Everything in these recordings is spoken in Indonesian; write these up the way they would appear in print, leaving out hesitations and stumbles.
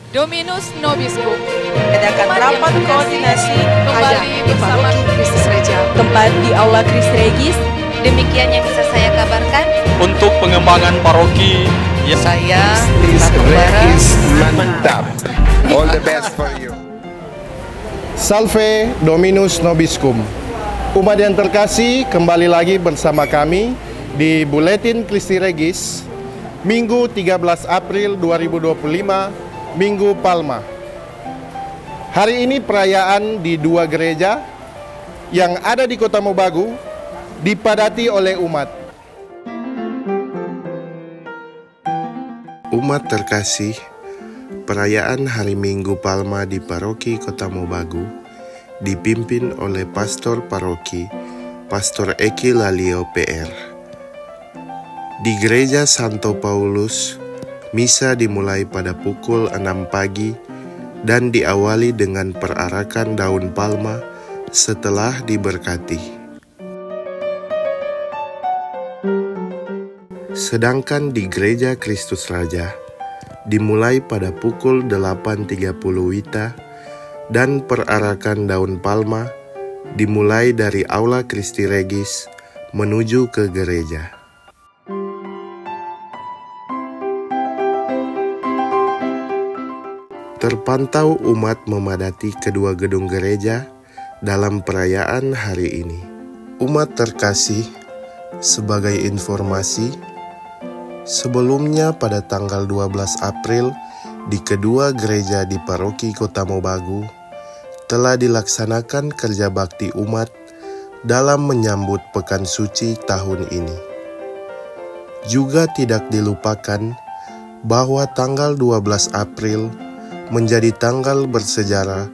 Dominus Nobiscum. Adakan rapat koordinasi Kembali di bersama Paroki Kristus Raja. tempat di Aula Kristi Regis. Demikian yang bisa saya kabarkan. Untuk pengembangan paroki, Saya This Ratu Bara. is mantap. All the best for you. Salve Dominus Nobiscum. Umat yang terkasih, kembali lagi bersama kami di Buletin Kristi Regis, Minggu 13 April 2025, Minggu Palma. Hari ini perayaan di dua gereja yang ada di Kota Mobagu dipadati oleh umat. Umat terkasih, perayaan Hari Minggu Palma di Paroki Kota Mobagu dipimpin oleh Pastor Paroki, Pastor Eki Lalio PR. Di Gereja Santo Paulus, misa dimulai pada pukul 6 pagi dan diawali dengan perarakan daun palma setelah diberkati. Sedangkan di Gereja Kristus Raja, dimulai pada pukul 8.30 WITA dan perarakan daun palma dimulai dari Aula Kristi Regis menuju ke gereja. Terpantau umat memadati kedua gedung gereja dalam perayaan hari ini. Umat terkasih, sebagai informasi, sebelumnya pada tanggal 12 April di kedua gereja di Paroki Kota Mobagu telah dilaksanakan kerja bakti umat dalam menyambut Pekan Suci tahun ini. Juga tidak dilupakan bahwa tanggal 12 April menjadi tanggal bersejarah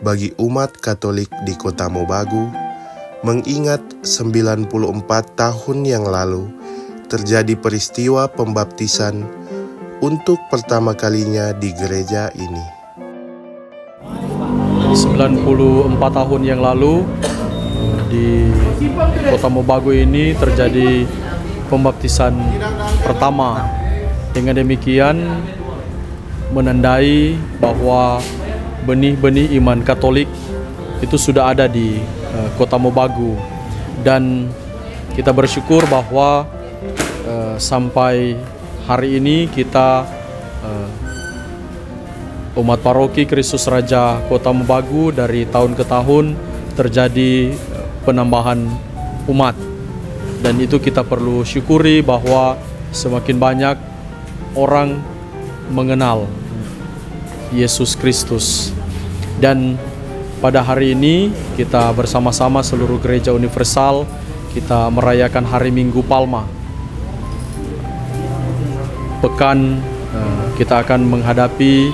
bagi umat Katolik di Kota Mobagu, mengingat 94 tahun yang lalu terjadi peristiwa pembaptisan untuk pertama kalinya di gereja ini. 94 tahun yang lalu di Kota Mobagu ini terjadi pembaptisan pertama. Dengan demikian menandai bahwa benih-benih iman Katolik itu sudah ada di Kota Mobagu, dan kita bersyukur bahwa sampai hari ini kita umat paroki Kristus Raja Kota Mobagu dari tahun ke tahun terjadi penambahan umat, dan itu kita perlu syukuri bahwa semakin banyak orang mengenal Yesus Kristus. Dan pada hari ini kita bersama-sama seluruh gereja universal kita merayakan Hari Minggu Palma. Pekan kita akan menghadapi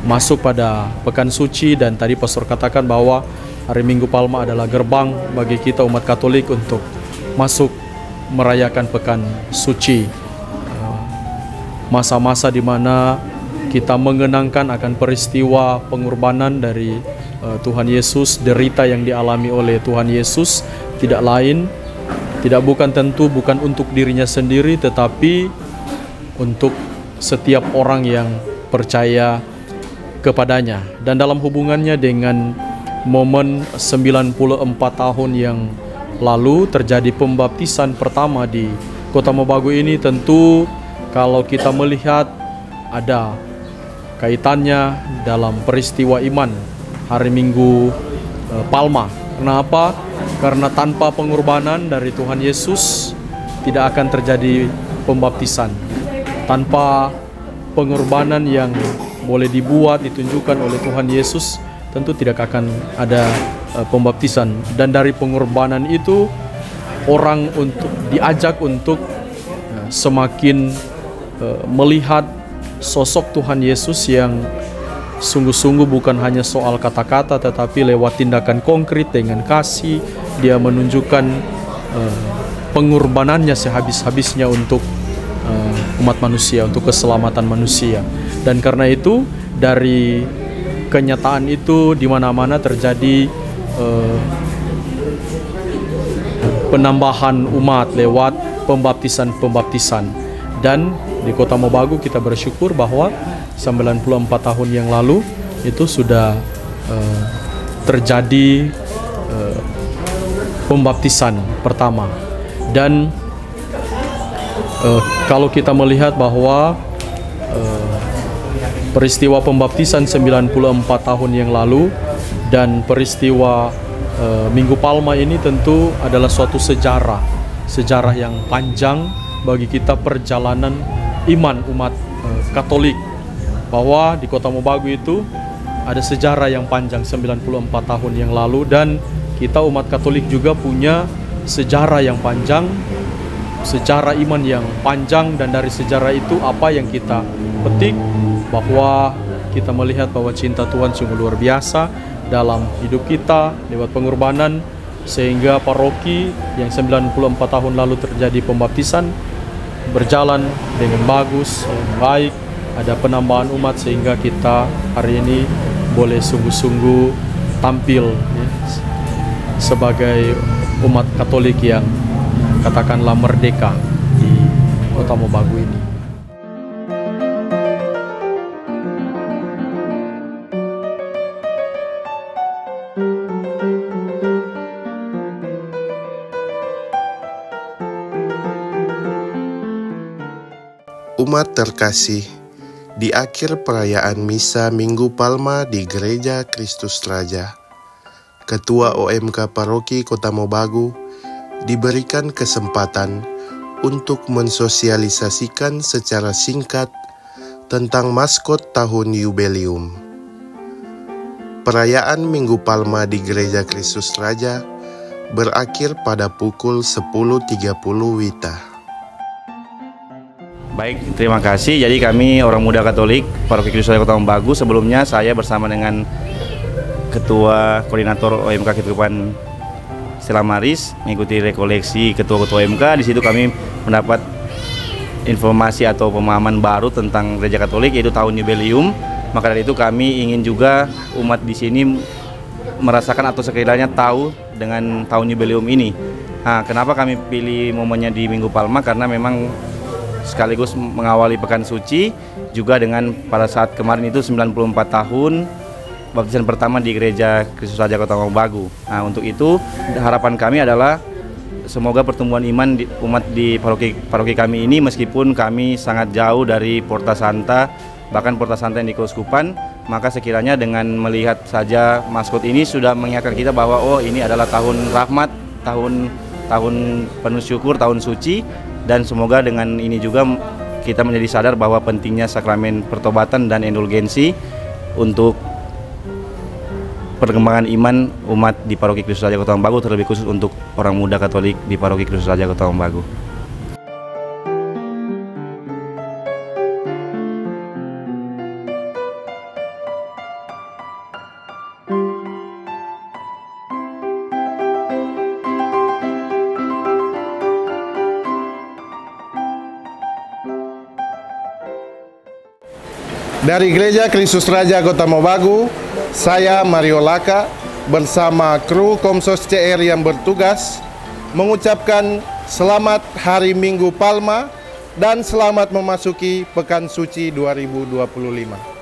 masuk pada Pekan Suci, dan tadi Pastor katakan bahwa Hari Minggu Palma adalah gerbang bagi kita umat Katolik untuk masuk merayakan Pekan Suci. Masa-masa di mana kita mengenangkan akan peristiwa pengorbanan dari Tuhan Yesus, derita yang dialami oleh Tuhan Yesus, tidak lain, bukan untuk dirinya sendiri, tetapi untuk setiap orang yang percaya kepadanya. Dan dalam hubungannya dengan momen 94 tahun yang lalu terjadi pembaptisan pertama di Kota Mobagu ini, tentu kalau kita melihat ada kaitannya dalam peristiwa iman Hari Minggu Palma. Kenapa? Karena tanpa pengorbanan dari Tuhan Yesus tidak akan terjadi pembaptisan. Tanpa pengorbanan yang boleh dibuat, ditunjukkan oleh Tuhan Yesus, tentu tidak akan ada pembaptisan. Dan dari pengorbanan itu, orang diajak untuk semakin melihat sosok Tuhan Yesus yang sungguh-sungguh bukan hanya soal kata-kata, tetapi lewat tindakan konkret dengan kasih. Dia menunjukkan pengorbanannya sehabis-habisnya untuk umat manusia, untuk keselamatan manusia. Dan karena itu, dari kenyataan itu di mana-mana terjadi penambahan umat lewat pembaptisan-pembaptisan. Dan di Kota Mobagu kita bersyukur bahwa 94 tahun yang lalu itu sudah terjadi pembaptisan pertama. Dan kalau kita melihat bahwa peristiwa pembaptisan 94 tahun yang lalu dan peristiwa Minggu Palma ini tentu adalah suatu sejarah yang panjang bagi kita, perjalanan iman umat Katolik, bahwa di Kota Mobagu itu ada sejarah yang panjang 94 tahun yang lalu, dan kita umat Katolik juga punya sejarah yang panjang, sejarah iman yang panjang. Dan dari sejarah itu apa yang kita petik, bahwa kita melihat bahwa cinta Tuhan sungguh luar biasa dalam hidup kita lewat pengorbanan, sehingga paroki yang 94 tahun lalu terjadi pembaptisan berjalan dengan bagus, baik, ada penambahan umat, sehingga kita hari ini boleh sungguh-sungguh tampil ya, sebagai umat Katolik yang katakanlah merdeka di Kota Mobagu ini. Umat terkasih, di akhir perayaan Misa Minggu Palma di Gereja Kristus Raja, Ketua OMK Paroki Kota Mobagu diberikan kesempatan untuk mensosialisasikan secara singkat tentang maskot tahun Yubelium. Perayaan Minggu Palma di Gereja Kristus Raja berakhir pada pukul 10.30 WITA. Baik, terima kasih. Jadi kami orang muda Katolik Paroki Kristus Raja Kota Mobagu, sebelumnya saya bersama dengan Ketua Koordinator OMK Ketupan Stella Maris mengikuti rekoleksi ketua-ketua OMK. Di situ kami mendapat informasi atau pemahaman baru tentang Gereja Katolik, yaitu tahun Yubelium. Maka dari itu kami ingin juga umat di sini merasakan atau sekiranya tahu dengan tahun Yubelium ini. Nah, kenapa kami pilih momennya di Minggu Palma? Karena memang sekaligus mengawali Pekan Suci, juga dengan pada saat kemarin itu 94 tahun baptisan pertama di Gereja Kristus Raja Kota Mobagu. Nah, untuk itu harapan kami adalah semoga pertumbuhan iman umat di paroki kami ini, meskipun kami sangat jauh dari Porta Santa, bahkan Porta Santa yang di Keuskupan, maka sekiranya dengan melihat saja maskot ini sudah mengingatkan kita bahwa oh, ini adalah tahun rahmat, tahun penuh syukur, tahun suci. Dan semoga dengan ini juga kita menjadi sadar bahwa pentingnya sakramen pertobatan dan indulgensi untuk perkembangan iman umat di Paroki Kristus Raja Kota Mobagu, terlebih khusus untuk orang muda Katolik di Paroki Kristus Raja Kota Mobagu. Dari Gereja Kristus Raja Kota Mobagu, saya Mario Laka bersama kru Komsos CR yang bertugas mengucapkan selamat Hari Minggu Palma dan selamat memasuki Pekan Suci 2025.